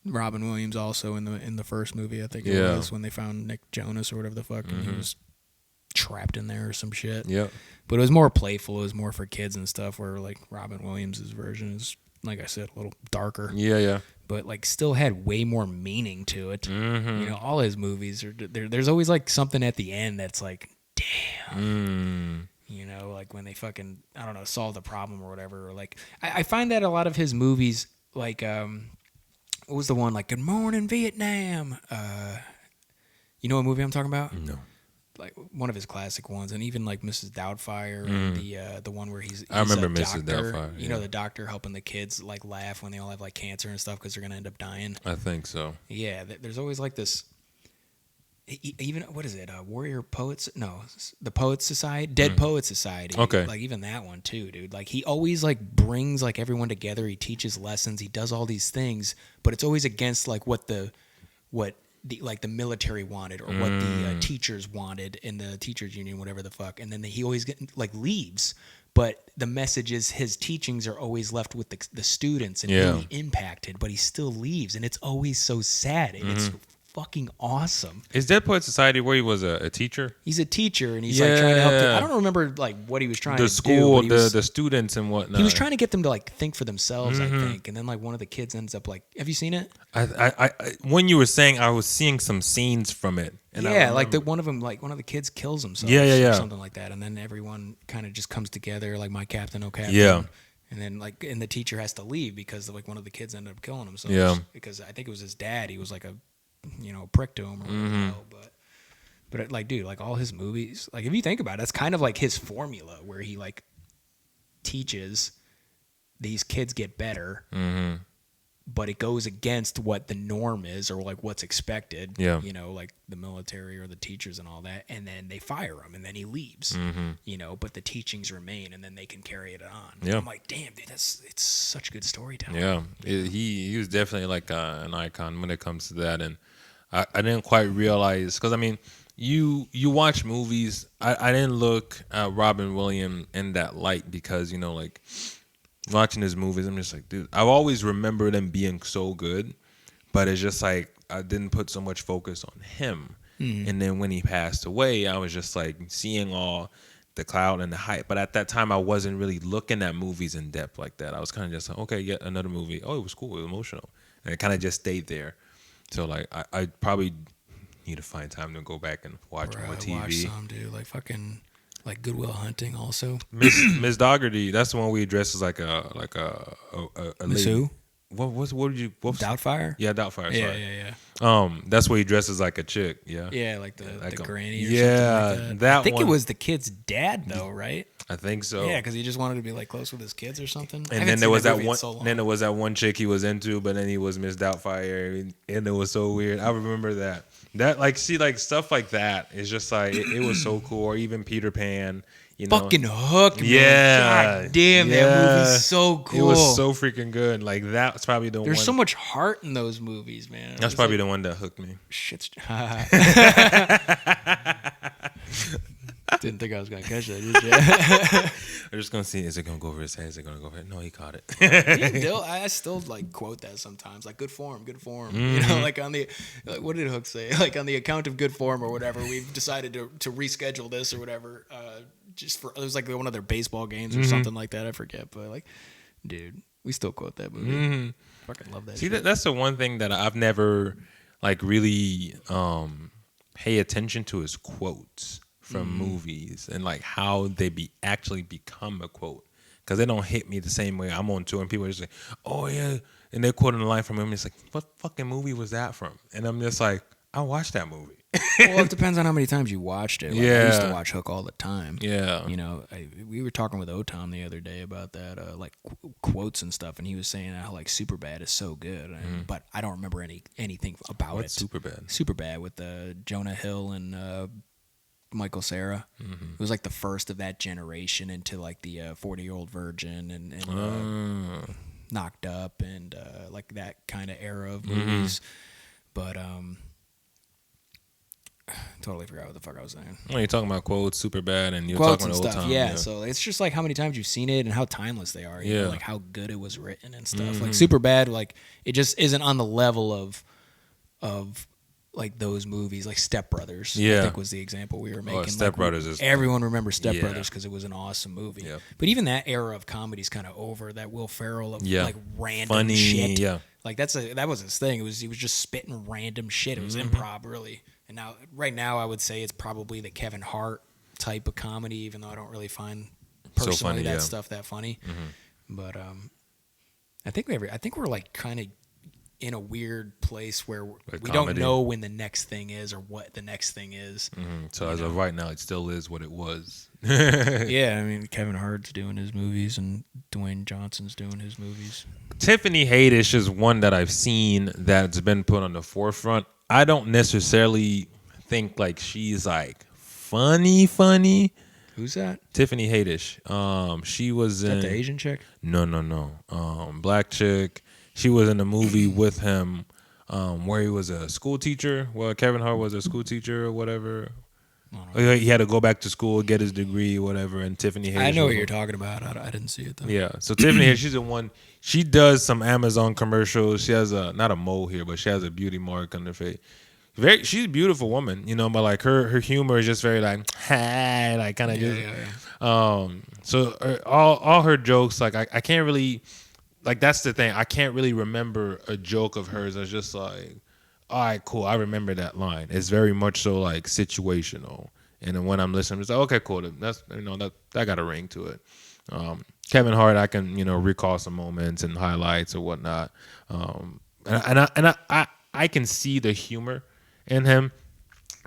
Robin Williams also in the first movie. I think it was when they found Nick Jonas or whatever the fuck, and he was trapped in there or some shit. Yeah, but it was more playful. It was more for kids and stuff. Where like Robin Williams' version is, like I said, a little darker. Yeah. But like still had way more meaning to it. All his movies are there's always like something at the end that's like, damn. Like when they fucking, I don't know, solve the problem or whatever. Or like I find that a lot of his movies, like what was the one, like Good Morning Vietnam? You know what movie I'm talking about? No. Like one of his classic ones, and even like Mrs. Doubtfire, and the one where he's I remember a Mrs. doctor, Doubtfire. You know, the doctor helping the kids like laugh when they all have like cancer and stuff because they're gonna end up dying. I think so. Yeah, there's always like this. Even what is it? Warrior Poets? No, the Poets Society, Dead Poets Society. Okay, like even that one too, dude. Like he always like brings like everyone together. He teaches lessons. He does all these things, but it's always against like what the military wanted or what the teachers wanted in the teachers union, whatever the fuck. And then he always leaves. But the message is his teachings are always left with the students and really impacted. But he still leaves, and it's always so sad. And it's fucking awesome. Is Dead Poet Society where he was a teacher? He's a teacher, and he's like trying to help them. I don't remember like what he was trying to do. The students and whatnot. He was trying to get them to like think for themselves, I think. And then like one of the kids ends up like, have you seen it? I when you were saying, I was seeing some scenes from it. And like one of the kids kills himself. Or something like that. And then everyone kind of just comes together, like my captain, no captain. Yeah. And then and the teacher has to leave because like one of the kids ended up killing himself. Yeah. Because I think it was his dad. He was like a prick to him or whatever. But like, dude, like all his movies, like if you think about it, that's kind of like his formula where he like teaches these kids get better, but it goes against what the norm is or like what's expected. Yeah. Like the military or the teachers and all that, and then they fire him, and then he leaves. But the teachings remain, and then they can carry it on. Yeah. I'm like, damn, dude, it's such good storytelling. Yeah, he was definitely like an icon when it comes to that, and I didn't quite realize, because I mean, you watch movies. I didn't look at Robin Williams in that light because like watching his movies, I'm just like, dude, I've always remembered him being so good, but it's just like I didn't put so much focus on him. And then when he passed away, I was just like seeing all the cloud and the hype. But at that time, I wasn't really looking at movies in depth like that. I was kind of just like, okay, yet another movie. Oh, it was cool. It was emotional. And it kind of just stayed there. So like I probably need to find time to go back and watch more TV. Watch some, dude. Like fucking like Good Will Hunting also. Miss Dougherty, that's the one we addressed as like a Miss lady. who? What did you? Doubtfire? Yeah, Doubtfire. Yeah. That's where he dresses like a chick. Yeah. Yeah, like the granny or something like that. I think it was the kid's dad though, right? I think so. Yeah, because he just wanted to be like close with his kids or something. And then there was that one. Then there was that one chick he was into, but then he was Miss Doubtfire, and it was so weird. I remember that. That like stuff like that is just like it was so cool. Or even Peter Pan. Fucking hooked, man. Yeah. God damn, that movie's so cool. It was so freaking good. Like that's probably the one. There's so much heart in those movies, man. That's probably the one that hooked me. Shit's. Didn't think I was gonna catch that, did you? I'm just gonna see. Is it gonna go over his head? Is it gonna go over it? No, he caught it. I still like quote that sometimes, like good form. Like on the what did Hook say? Like on the account of good form or whatever, we've decided to reschedule this or whatever. Just for it was like one of their baseball games or something like that. I forget, but like, dude, we still quote that movie. Fucking love that. See, shit. that's the one thing that I've never like really pay attention to is quotes from movies and like how they actually become a quote, because they don't hit me the same way I'm on tour and people are just like, oh yeah, and they're quoting a line from him. It's like, what fucking movie was that from? And I'm just like, I watched that movie. Well, it depends on how many times you watched it. Like, I used to watch Hook all the time. Yeah. We were talking with Otom the other day about that, like quotes and stuff, and he was saying how like Superbad is so good, but I don't remember anything about What's it. Superbad? Superbad with Jonah Hill and Michael Cera. It was like the first of that generation into like the 40-Year-Old Virgin and Knocked Up and like that kind of era of movies. But totally forgot what the fuck I was saying. Well, you're talking about quotes, Superbad, and you're quotes talking and about stuff. old time. Yeah, so it's just like how many times you've seen it and how timeless they are. You know, like how good it was written and stuff. Like Superbad, like it just isn't on the level of like those movies, like Step Brothers. I think was the example we were making. Step Brothers is everyone remembers Step Brothers because it was an awesome movie. Yeah. But even that era of comedy is kind of over. That Will Ferrell of like random funny shit. Yeah. Like that was his thing. He was just spitting random shit. It was improv, really. And right now, I would say it's probably the Kevin Hart type of comedy, even though I don't really find personally that stuff that funny. But I think we're like kind of in a weird place where we don't know when the next thing is or what the next thing is. So as of right now, it still is what it was. Yeah, I mean, Kevin Hart's doing his movies and Dwayne Johnson's doing his movies. Tiffany Haddish is one that I've seen that's been put on the forefront. I don't necessarily think like she's like funny. Who's that? Tiffany Haddish. She was Is that the Asian chick? No. Black chick. She was in a movie with him where he was a school teacher. Well, Kevin Hart was a school teacher or whatever. He had to go back to school, get his degree, whatever. And Tiffany Haddish. I know what you're talking about. I didn't see it though. Yeah. So Tiffany Haddish, she's the one. She does some Amazon commercials. She has not a mole here, but she has a beauty mark on her face. She's a beautiful woman, you know, but like her humor is just very like, hey, like kind of so all her jokes, like I can't really, like that's the thing, I can't really remember a joke of hers that's just like, all right, cool, I remember that line. It's very much so like situational, and then when I'm listening, it's like, okay, cool, that's, you know, that got a ring to it. Kevin Hart, I can, you know, recall some moments and highlights or whatnot, and I can see the humor in him,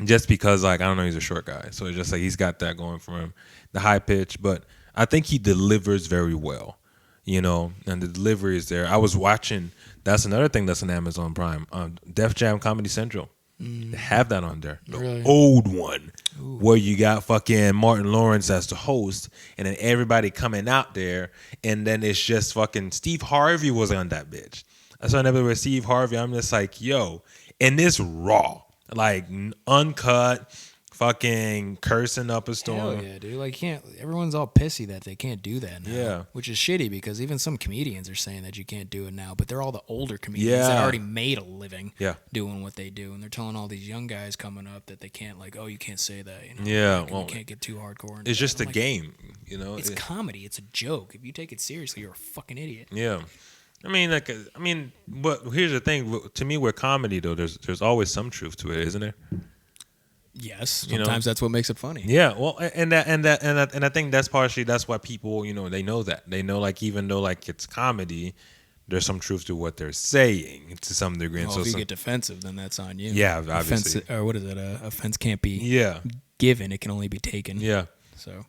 just because, like, I don't know, he's a short guy, so it's just like he's got that going for him, the high pitch, but I think he delivers very well, you know, and the delivery is there. I was watching, that's another thing that's on Amazon Prime, Def Jam Comedy Central. They have that on there, the old one. Ooh. Where you got fucking Martin Lawrence as the host, and then everybody coming out there, and then it's just fucking Steve Harvey was on that bitch. That's why I never with Steve Harvey. I'm just like, yo, and this raw, like uncut, fucking cursing up a storm. Hell yeah, dude. Like, everyone's all pissy that they can't do that now. Yeah. Which is shitty, because even some comedians are saying that you can't do it now, but they're all the older comedians that already made a living doing what they do. And they're telling all these young guys coming up that they can't, like, oh, you can't say that. You know? Yeah. Like, well, you can't get too hardcore. It's just a game, you know? It's comedy. It's a joke. If you take it seriously, you're a fucking idiot. Yeah. But here's the thing. To me, with comedy, though, there's always some truth to it, isn't there? Yes, sometimes that's what makes it funny. Yeah, well, and I think that's why people, you know, they know that. They know, like, even though like it's comedy, there's some truth to what they're saying to some degree. Well, and if you get defensive, then that's on you. Yeah, obviously. Offense, or what is it? Offense can't be given; it can only be taken. Yeah. So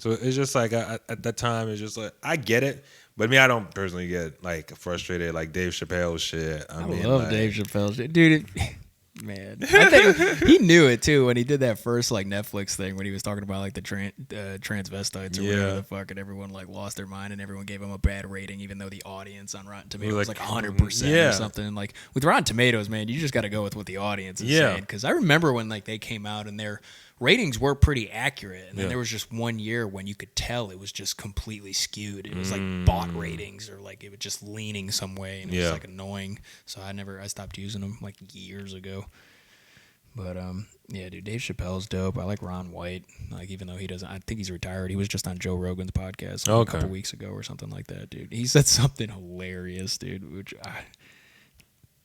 it's just like at that time, it's just like I get it, but I don't personally get like frustrated like Dave Chappelle shit. I love Dave Chappelle shit, dude. Man, I think he knew it too when he did that first like Netflix thing when he was talking about like the transvestites or whatever the fuck, and everyone like lost their mind and everyone gave him a bad rating, even though the audience on Rotten Tomatoes was like 100% or something. And like with Rotten Tomatoes, man, you just got to go with what the audience is saying. Because I remember when like they came out and their ratings were pretty accurate, and then there was just one year when you could tell it was just completely skewed. It was like bot ratings, or like it was just leaning some way, and it was like annoying. So I stopped using them like years ago. But yeah, dude, Dave Chappelle's dope. I like Ron White. Like, even though he doesn't, I think he's retired. He was just on Joe Rogan's podcast a couple weeks ago or something like that, dude. He said something hilarious, dude. Which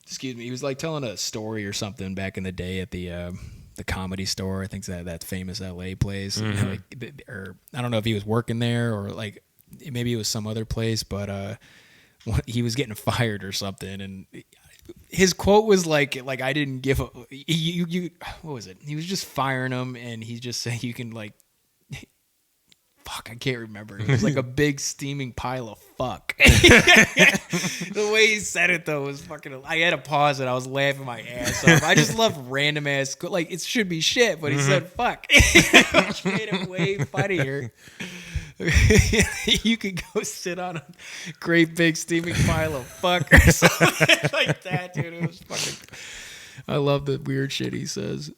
excuse me, he was like telling a story or something back in the day at the Comedy Store. I think that famous LA place. Like, or I don't know if he was working there or like maybe it was some other place, but he was getting fired or something, and his quote was like I didn't give a you what was it? He was just firing him, and he just said you can like fuck, I can't remember. It was like a big steaming pile of fuck. The way he said it though was fucking. I had to pause it. I was laughing my ass off. I just love random ass, like it should be shit, but he said fuck, which made it way funnier. You could go sit on a great big steaming pile of fuck or something like that, dude. It was fucking. I love the weird shit he says.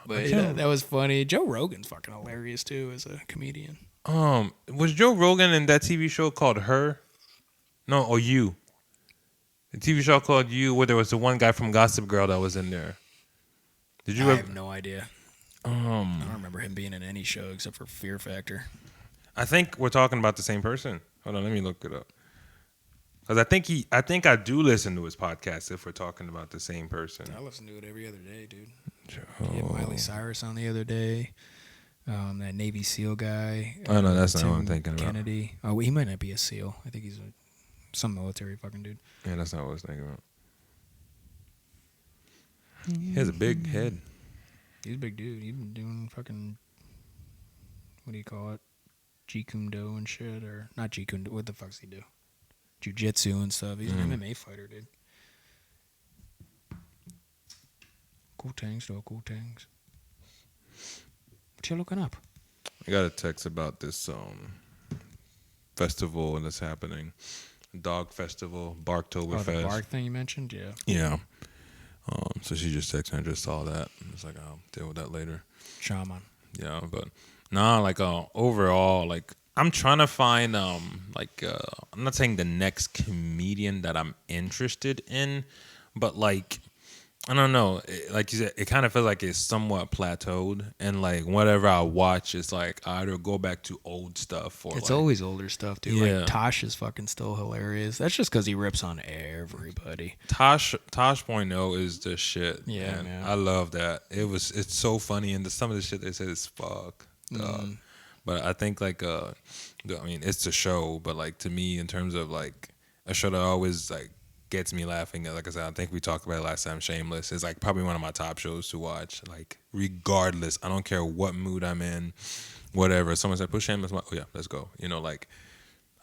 But that was funny. Joe Rogan's fucking hilarious too as a comedian. Was Joe Rogan in that TV show called Her? No, or You? The TV show called You, where there was the one guy from Gossip Girl that was in there. Did you? I have no idea. I don't remember him being in any show except for Fear Factor. I think we're talking about the same person. Hold on, let me look it up. Because I think I do listen to his podcast if we're talking about the same person. I listen to it every other day, dude. He had Miley Cyrus on the other day. That Navy SEAL guy. Oh no, that's not what I'm thinking about. Kennedy. Oh, he might not be a SEAL. I think he's some military fucking dude. Yeah, that's not what I was thinking about. He has a big head. He's a big dude. He's been doing fucking, what do you call it? Jeet Kune Do and shit, or not Jeet Kune Do. What the fuck's he do? Jiu-jitsu and stuff. He's an MMA fighter, dude. Cool things, though. Cool things. What you looking up? I got a text about this festival that's happening. Dog festival, Barktoberfest. Oh, the bark thing you mentioned? Yeah. Yeah. So she just texted me. I just saw that. It's like, I'll deal with that later. Shaman. Yeah, but like overall, like I'm trying to find I'm not saying the next comedian that I'm interested in, but like I don't know. Like you said, it kind of feels like it's somewhat plateaued, and like whatever I watch, it's like I either go back to old stuff or It's like, always older stuff, dude. Yeah. Like Tosh is fucking still hilarious. That's just because he rips on everybody. Tosh 0 is the shit. Yeah, man. I love that. It's so funny, and some of the shit they said is fuck. But I think like I mean, it's a show, but like to me, in terms of like a show that always like gets me laughing. Like I said, I think we talked about it last time. Shameless is like probably one of my top shows to watch. Like regardless, I don't care what mood I'm in, whatever. Someone said, "Put Shameless." I'm like, oh yeah, let's go. You know, like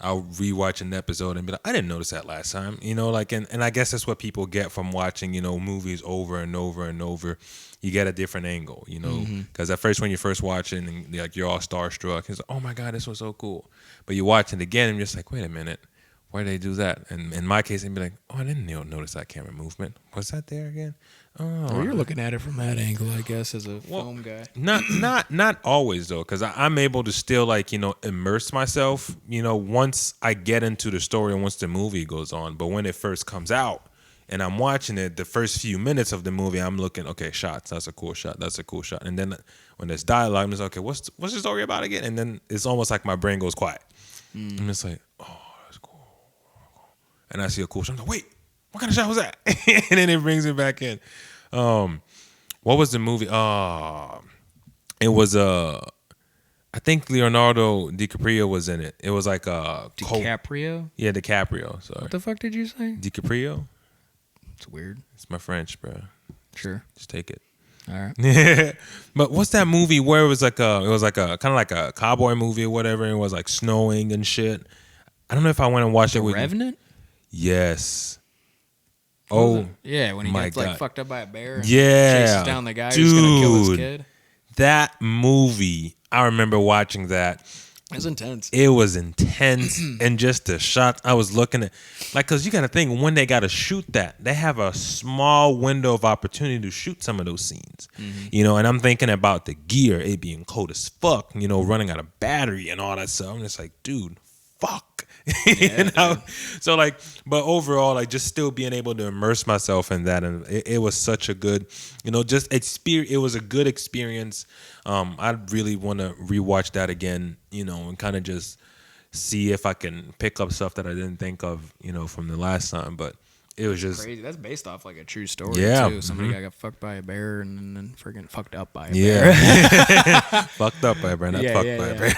I'll rewatch an episode and be like, I didn't notice that last time. You know, like and I guess that's what people get from watching, you know, movies over and over and over. You get a different angle, you know, because at first when you're first watching and like you're all starstruck, it's like, oh my god, this was so cool. But you watch it again and you're just like, wait a minute. Why did they do that? And in my case, they'd be like, oh, I didn't notice that camera movement. Was that there again? Oh, Well, you're looking at it from that angle, I guess, as a film guy. Not always though, because I'm able to still like, you know, immerse myself, you know, once I get into the story and once the movie goes on. But when it first comes out and I'm watching it, the first few minutes of the movie, I'm looking, okay, shots, that's a cool shot, that's a cool shot. And then when there's dialogue, I'm just okay, what's the story about again? And then it's almost like my brain goes quiet. I'm just like, oh. And I see a cool shot. I'm like, wait, what kind of shot was that? And then it brings me back in. What was the movie? It was I think Leonardo DiCaprio was in it. It was like DiCaprio? Yeah, DiCaprio. Sorry. What the fuck did you say? DiCaprio? It's weird. It's my French, bro. Sure. Just take it. All right. But what's that movie where it was like a kind of like a cowboy movie or whatever, and it was like snowing and shit. I don't know if I went and watched it with Revenant? Yes. Oh, yeah, when he my gets like God. fucked up by a bear and Yeah. chases down the guy who's gonna kill his Dude. kid. That movie, I remember watching that. It was intense. It was intense, and just the shots I was looking at, like, cause you got to think when they got to shoot that, they have a small window of opportunity to shoot some of those scenes, you know. And I'm thinking about the gear, it being cold as fuck, you know, running out of battery and all that stuff. I'm just like, dude, fuck. You know, so like, but overall, like, just still being able to immerse myself in that, and it was such a good, you know, just experience. It was a good experience. I really want to rewatch that again, you know, and kind of just see if I can pick up stuff that I didn't think of, you know, from the last time. But it was just crazy. That's based off like a true story. Yeah. Too. Somebody got fucked by a bear and then freaking fucked up by a bear. fucked up by a bear, not Yeah, fucked yeah, by yeah. a bear.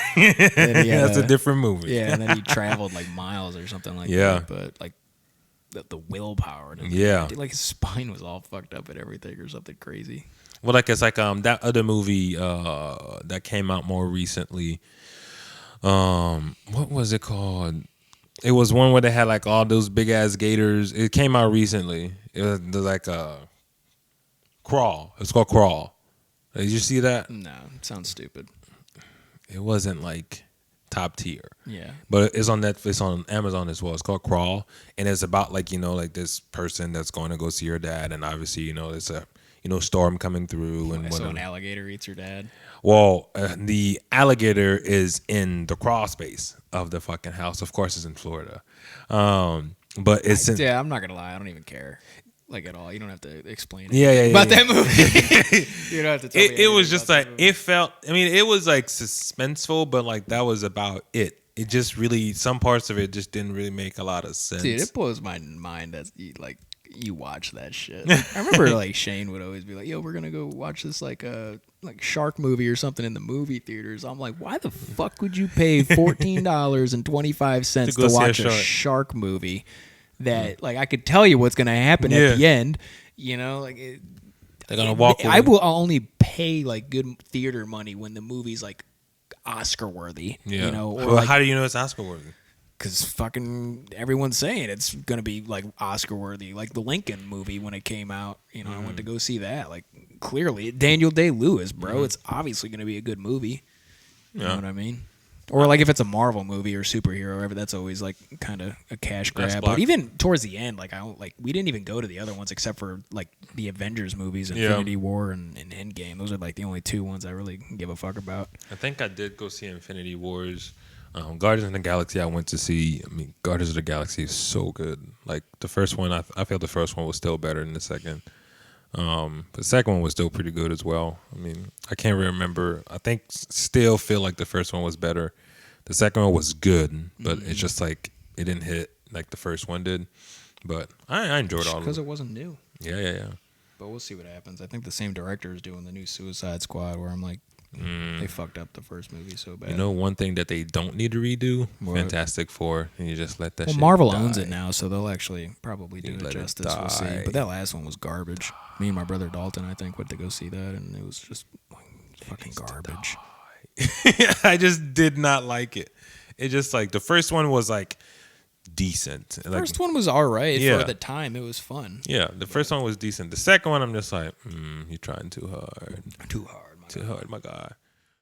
Then he had That's a different movie. Yeah, and then he traveled like miles or something like Yeah. that. But like the willpower. To Yeah. like his spine was all fucked up and everything or something crazy. Well, like it's like that other movie that came out more recently. What was it called? It was one where they had like all those big ass gators. It came out recently. It was like Crawl. It's called Crawl. Did you see that? No, it sounds stupid. It wasn't like top tier. Yeah. But it's on Netflix, on Amazon as well. It's called Crawl, and it's about like, you know, like this person that's going to go see her dad, and obviously, you know, it's a, you know, storm coming through and So whatever. an alligator eats her dad. Well, the alligator is in the crawl space of the fucking house. Of course, it's in Florida, but it's in, Yeah, I'm not gonna lie, I don't even care. Like at all. You don't have to explain it. Yeah, about yeah. that movie. You don't have to tell me. it was anything just about like that movie. it felt. I mean, it was like suspenseful, but like that was about it. It just really, some parts of it just didn't really make a lot of sense. Dude, it blows my mind that you watch that shit. I remember like Shane would always be like, "Yo, we're gonna go watch this like shark movie or something in the movie theaters." I'm like, "Why the fuck would you pay $14.25 To go to see a watch a shark movie that like I could tell you what's gonna happen at the end?" You know, like They're gonna walk away. I'll only pay like good theater money when the movie's like Oscar worthy. Yeah. You know, or Well, like, how do you know it's Oscar worthy? because fucking everyone's saying it's gonna be like Oscar worthy, like the Lincoln movie when it came out. You know, I went to go see that. Like clearly, Daniel Day-Lewis, bro. It's obviously gonna be a good movie. You know what I mean? Or like if it's a Marvel movie or superhero, or whatever, that's always like kind of a cash grab. But even towards the end, like we didn't even go to the other ones except for like the Avengers movies, Infinity War and Endgame. Those are like the only two ones I really give a fuck about. I think I did go see Infinity Wars. Guardians of the Galaxy I went to see. I mean, Guardians of the Galaxy is so good. Like the first one, I feel the first one was still better than the second. The second one was still pretty good as well. I mean, I can't remember. I think still feel like the first one was better. The second one was good, but it's just like it didn't hit like the first one did. But I enjoyed all of it because it wasn't new. Yeah. But we'll see what happens. I think the same director is doing the new Suicide Squad, where I'm like, they fucked up the first movie so bad. You know, one thing that they don't need to redo, What? Fantastic Four, and you just let that. Well, shit Marvel die. owns it now, so they'll actually probably do You it let it justice. We'll see. die. But that last one was garbage. Me and my brother Dalton, I think, went to go see that, and it was just fucking garbage. I just did not like it. It just like the first one was like decent. The first one was all right Yeah. for the time. It was fun. Yeah, the first one was decent. The second one, I'm just like, you're trying too hard. Too hard. Too hard, my guy.